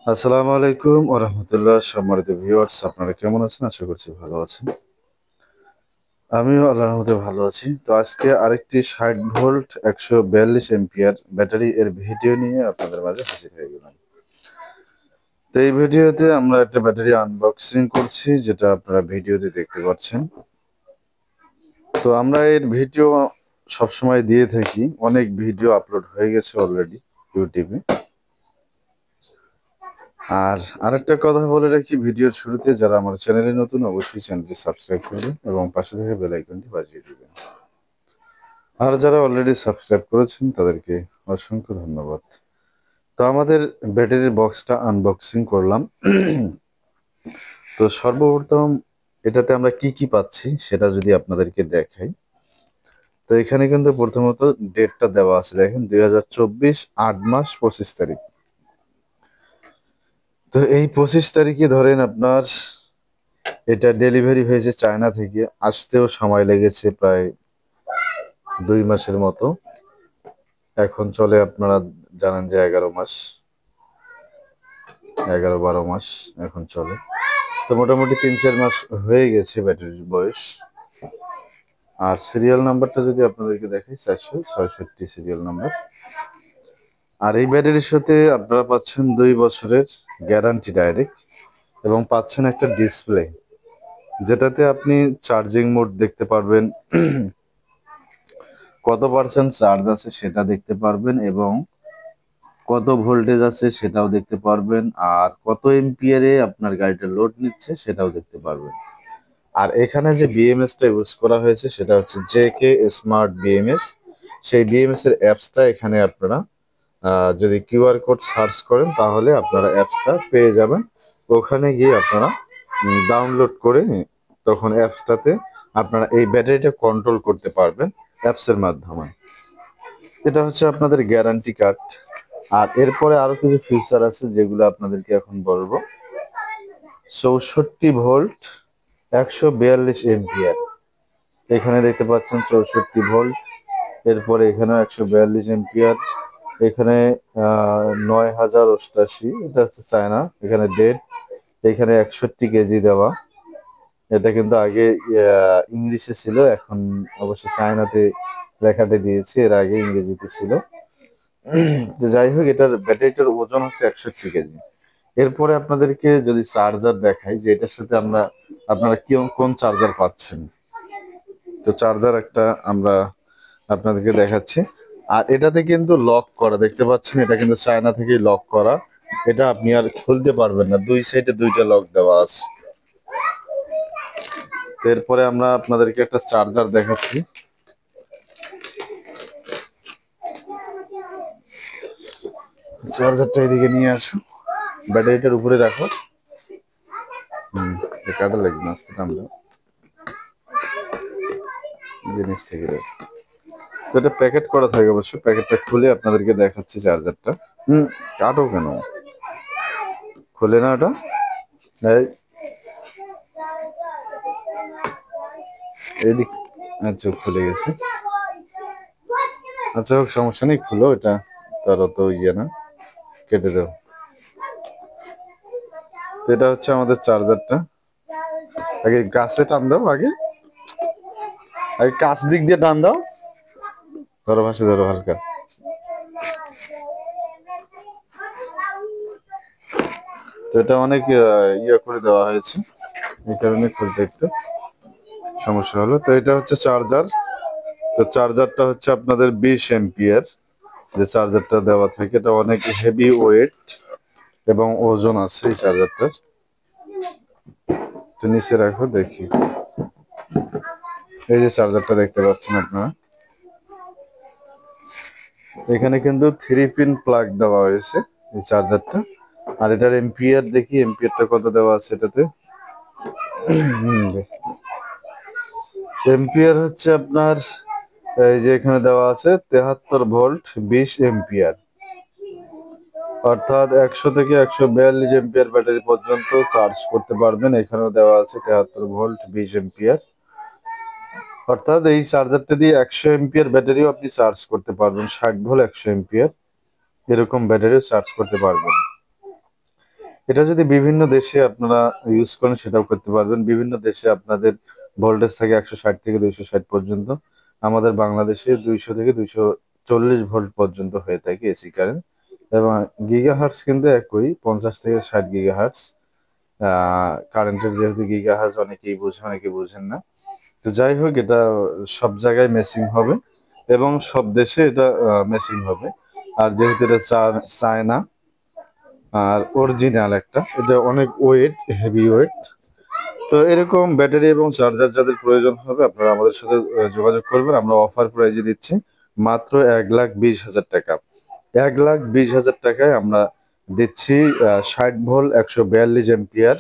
আসসালামু আলাইকুম ওয়া রাহমাতুল্লাহ। সম্মানিত ভিউয়ার্স, আপনারা কেমন আছেন? আশা করছি ভালো আছেন। আমিও আল্লাহর রহমতে ভালো আছি। তো আজকে আরেকটি 60 ভোল্ট 142 এম্পিয়ার ব্যাটারি এর ভিডিও নিয়ে আপনাদের মাঝে হাজির হয়ে গেলাম। তো এই ভিডিওতে আমরা একটা ব্যাটারি আনবক্সিং করছি, যেটা আপনারা ভিডিওতে দেখতে পাচ্ছেন। তো আমরা এর ভিডিও সবসময় দিয়ে থাকি, অনেক ভিডিও আপলোড হয়ে গেছে অলরেডি ইউটিউবে। আর আরেকটা কথা বলে রাখি, ভিডিওর শুরুতে যারা আমার চ্যানেলে নতুন অবশ্যই চ্যানেলটি সাবস্ক্রাইব করবেন এবং পাশে থেকে বেল আইকনটি বাজিয়ে দিবেন। আর যারা অলরেডি সাবস্ক্রাইব করেছেন তাদেরকে অসংখ্য ধন্যবাদ। তো আমাদের ব্যাটারির বক্সটা আনবক্সিং করলাম। তো সর্বপ্রথম এটাতে আমরা কি কি পাচ্ছি সেটা যদি আপনাদেরকে দেখাই, তো এখানে কিন্তু প্রথমত ডেটটা দেওয়া আছে, দেখেন 2024 8 মাস 25 তারিখ। তো এই 25 তারিখে ধরেন আপনার এটা ডেলিভারি হয়েছে চায়না থেকে, আসতেও সময় লেগেছে প্রায় 2 মাসের মতো। এখন চলে আপনারা জানেন যে 11 মাস, 11-12 মাস এখন চলে। তো মোটামুটি 3-4 মাস হয়ে গেছে ব্যাটারির বয়স। আর সিরিয়াল নাম্বারটা যদি আপনাদেরকে দেখাই, 466 সিরিয়াল নাম্বার। আর এই ব্যাটারির সাথে আপনারা পাচ্ছেন 2 বছরের গ্যারান্টি ডাইরেক্ট, এবং পাচ্ছেন একটা ডিসপ্লে, যেটাতে আপনি চার্জিং মোড দেখতে পারবেন, কত পার্সেন্ট চার্জ আছে সেটা দেখতে পারবেন, এবং কত ভোল্টেজ আছে সেটাও দেখতে পারবেন, আর কত এম্পিয়ারে আপনার গাড়িটা লোড নিচ্ছে সেটাও দেখতে পারবেন। আর এখানে যে বিএমএসটা ইউজ করা হয়েছে সেটা হচ্ছে জেকে স্মার্ট বিএমএস। সেই বিএমএস এর অ্যাপসটা এখানে আপনারা যদি কিউআর কোড সার্চ করেন তাহলে আপনারা অ্যাপসটা পেয়ে যাবেন। ওখানে গিয়ে আপনারা ডাউনলোড করে তখন অ্যাপসটাতে আপনারা এই ব্যাটারিটা কন্ট্রোল করতে পারবেন অ্যাপসের মাধ্যমে। এটা হচ্ছে আপনাদের গ্যারান্টি কার্ড। আর এরপরে আরো কিছু ফিচার আছে যেগুলো আপনাদেরকে এখন বলবো। 64 ভোল্ট 142 এম্পিয়ার, এখানে দেখতে পাচ্ছেন 64 ভোল্ট। এরপরে এখানে 142 এম্পিয়ার, এখানে 9088, এটা হচ্ছে চায়না, এখানে ডেট, এখানে 61 কেজি দেওয়া। এটা কিন্তু আগে ইংলিশে ছিল, এখন অবশ্য চায়নাতে লেখাতে দিয়েছি, এর আগে ইংরেজিতে ছিল। তো যাই হোক, এটার ব্যাটারিটার ওজন হচ্ছে 61 কেজি। এরপরে আপনাদেরকে যদি চার্জার দেখাই, যে এটার সাথে আপনারা কোন চার্জার পাচ্ছেন, তো চার্জার একটা আমরা আপনাদেরকে দেখাচ্ছি। আর এটাতে কিন্তু লক করা, দেখতে পাচ্ছেন, এটা কিন্তু চায়না থেকেই লক করা। এটা আপনি আর খুলতে পারবেন না, দুই সাইডে দুইটা লক দেওয়া আছে। তো এরপরে আমরা আপনাদেরকে একটা চার্জার দেখাচ্ছি। চার্জারটা এদিকে নিয়ে আসো, ব্যাটারিটার উপরে রাখো। কাটা লাগবে না, আস্তে টানলে জিনিস থেকে রাখো। তো এটা প্যাকেট করা থাকে, অবশ্য প্যাকেটটা খুলে আপনাদেরকে দেখাচ্ছি চার্জারটা। কাটো কেন, খুলে না ওটা। এই এদিক, আচ্ছা খুলে গেছে। আচ্ছা হোক, সমস্যা নেই, খুলো, এটা তার অত ইয়ে না, কেটে দাও। তো এটা হচ্ছে আমাদের চার্জারটা। আগে গাছে টান দাও, আগে আগে কাছ দিক দিয়ে টান দাও, ধরো ভাসে ধরো হালকা। তো এটা অনেক ইয়ে করে দেওয়া হয়েছে, এই কারণে খুলতে একটু সমস্যা হলো। তো এটা হচ্ছে চার্জার। তো চার্জারটা হচ্ছে আপনাদের 20 এম্পিয়ার, যে চার্জারটা দেওয়া থাকে, এটা অনেক হেভি ওয়েট এবং ওজন আছে এই চার্জারটার। তো নিচে রাখো দেখি, এই যে চার্জারটা দেখতে পাচ্ছেন আপনারা, এখানে কিন্তু 3 পিন প্লাগ দেওয়া হয়েছে এই চার্জারটা। আর এটার এম্পিয়ার দেখি, এম্পিয়ারটা কত দেওয়া আছে এটাতে। এম্পিয়ার হচ্ছে আপনার, এই যে এখানে দেওয়া আছে 73 ভোল্ট 20 এম্পিয়ার, অর্থাৎ 100 থেকে 142 এম্পিয়ার ব্যাটারি পর্যন্ত চার্জ করতে পারবেন। এখানেও দেওয়া আছে 73 ভোল্ট 20 এম্পিয়ার, অর্থাৎ এই চার্জারটা দিয়ে 100 এম্পিয়ার ব্যাটারিও আপনি চার্জ করতে পারবেন। 60 ভোল্ট 100 এম্পিয়ার এরকম ব্যাটারিও চার্জ করতে পারবেন। এটা যদি বিভিন্ন দেশে আপনারা ইউজ করেন সেটাও করতে পারবেন। বিভিন্ন দেশে আপনাদের ভোল্টেজ থাকে 160 থেকে 260 পর্যন্ত। আমাদের বাংলাদেশে 200 থেকে 240 ভোল্ট পর্যন্ত হয়ে থাকে এসি কারেন্ট। এবং গিগাহার্টজ কিন্তু একই, 50 থেকে 60 গিগাহার্টজ। কারেন্টের যেহেতু গিগাহার্টজ অনেকেই বোঝে, অনেকে বোঝেন না। তো যাই হোক, এটা সব জায়গায় মেসিং হবে এবং সব দেশে এটা মেসিং হবে। আর যেহেতু এটা চায়না আর অরিজিনাল একটা, এটা অনেক ওয়েট, হেভি ওয়েট। তো এরকম ব্যাটারি এবং চার্জার যাদের প্রয়োজন হবে আপনারা আমাদের সাথে যোগাযোগ করবেন। আমরা অফার প্রাইজে দিচ্ছি মাত্র 1,20,000 টাকা। 1,20,000 টাকায় আমরা দিচ্ছি 60 volt 142 ampere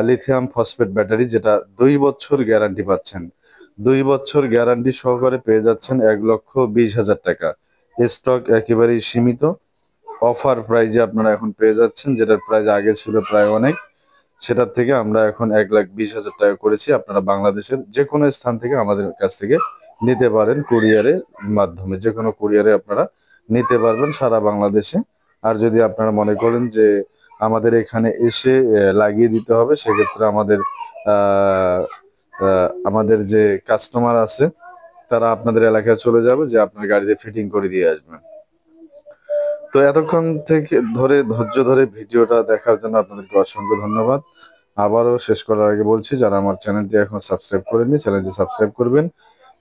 lithium phosphate battery, যেটা 2 বছর গ্যারান্টি পাচ্ছেন। 2 বছর গ্যারান্টি সহকারে পেয়ে যাচ্ছেন 1,20,000 টাকা। স্টক একেবারেই সীমিত। অফার প্রাইজে আপনারা এখন পেয়ে যাচ্ছেন, যেটার প্রাইস আগে ছিল প্রায় অনেক। সেটার থেকে আমরা এখন 1,20,000 টাকা করেছি। আপনারা বাংলাদেশের যে কোনো স্থান থেকে আমাদের কাছ থেকে নিতে পারেন, কুরিয়ারের মাধ্যমে। যে কোনো কুরিয়ারে আপনারা নিতে পারবেন সারা বাংলাদেশে। আর যদি আপনারা মনে করেন যে আমাদের এখানে এসে লাগিয়ে দিতে হবে, সেক্ষেত্রে আমাদের যে কাস্টমার আছে তারা আপনাদের এলাকায় চলে যাবে, যে আপনার গাড়িতে ফিটিং করে দিয়ে আসবে। তো এতক্ষণ থেকে ধৈর্য ধরে ভিডিওটা দেখার জন্য আপনাদেরকে অসংখ্য ধন্যবাদ। আবারও শেষ করার আগে বলছি, যারা আমার চ্যানেলটি এখন সাবস্ক্রাইব করেননি চ্যানেলটি সাবস্ক্রাইব করবেন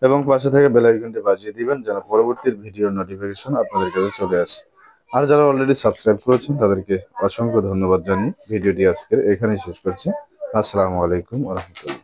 এবং পাশে থেকে বেল আইকনটি বাজিয়ে দিবেন, যেন পরবর্তী ভিডিওর নোটিফিকেশন আপনাদের কাছে চলে আসে। আর যারা অলরেডি সাবস্ক্রাইব করেছেন তাদেরকে অসংখ্য ধন্যবাদ জানিয়ে ভিডিওটি আজকের এখানেই শেষ করছি। আসসালামু আলাইকুম ওয়া রাহমাতুল্লাহ।